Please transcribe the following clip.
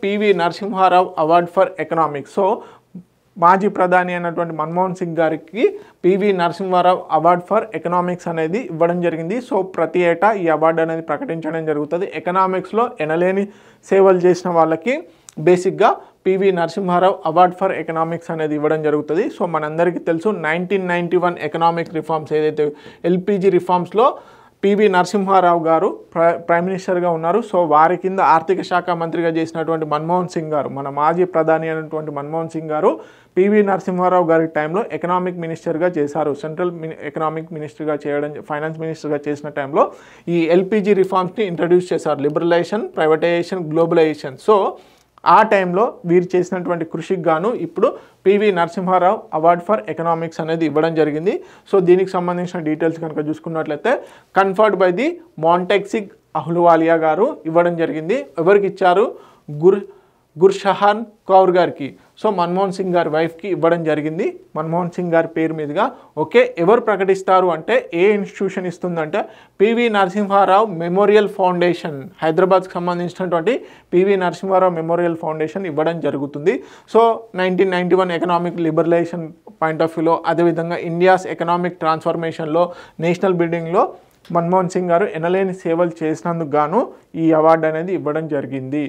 PV Narasimha Rao award for economics. So మాజీ ప్రధాని అయినటువంటి మన్మోహన్ సింగ్ గారికి P V Narasimha Rao award for economics అనేది ఇవ్వడం జరిగింది. సో ప్రతి ఏటా ఈ అవార్డు అనేది ప్రకటించడం జరుగుతుంది. ఎకనామిక్స్లో ఎనలేని సేవలు చేసిన వాళ్ళకి బేసిక్గా P V Narasimha Rao award for economics అనేది ఇవ్వడం జరుగుతుంది. సో మనందరికీ తెలుసు 1991 ఎకనామిక్ రిఫార్మ్స్ ఏదైతే ఎల్పిజి రిఫార్మ్స్లో పివి నరసింహారావు గారు ప్రైమ్ మినిస్టర్గా ఉన్నారు. సో వారి కింద ఆర్థిక శాఖ మంత్రిగా చేసినటువంటి మన్మోహన్ సింగ్ గారు, మన మాజీ ప్రధాని అయినటువంటి మన్మోహన్ సింగ్ గారు పివి నరసింహారావు గారి టైంలో ఎకనామిక్ మినిస్టర్గా చేశారు. సెంట్రల్ ఎకనామిక్ మినిస్టర్గా చేయడం, ఫైనాన్స్ మినిస్టర్గా చేసిన టైంలో ఈ ఎల్పిజి రిఫార్మ్స్ని ఇంట్రడ్యూస్ చేశారు. Liberalisation, privatisation, globalisation. సో ఆ టైంలో వీరు చేసినటువంటి కృషికి గాను ఇప్పుడు P V Narasimha Rao award for economics అనేది ఇవ్వడం జరిగింది. సో దీనికి సంబంధించిన డీటెయిల్స్ కనుక చూసుకున్నట్లయితే conferred by the Montek Singh Ahluwalia గారు ఇవ్వడం జరిగింది. ఎవరికి ఇచ్చారు? గుర్షహాన్ కౌర్ గారికి. సో మన్మోహన్ సింగ్ గారి వైఫ్కి ఇవ్వడం జరిగింది, మన్మోహన్ సింగ్ గారి పేరు మీదుగా. ఓకే, ఎవరు ప్రకటిస్తారు అంటే ఏ ఇన్స్టిట్యూషన్ ఇస్తుందంటే పివి నరసింహారావు మెమోరియల్ ఫౌండేషన్, హైదరాబాద్కి సంబంధించినటువంటి పివి నరసింహారావు మెమోరియల్ ఫౌండేషన్ ఇవ్వడం జరుగుతుంది. So 1991 economic liberalization point of వ్యూలో, అదేవిధంగా ఇండియాస్ ఎకనామిక్ ట్రాన్స్ఫర్మేషన్లో, నేషనల్ బిల్డింగ్లో మన్మోహన్ సింగ్ గారు ఎనలేని సేవలు చేసినందుకు గాను ఈ అవార్డు అనేది ఇవ్వడం జరిగింది.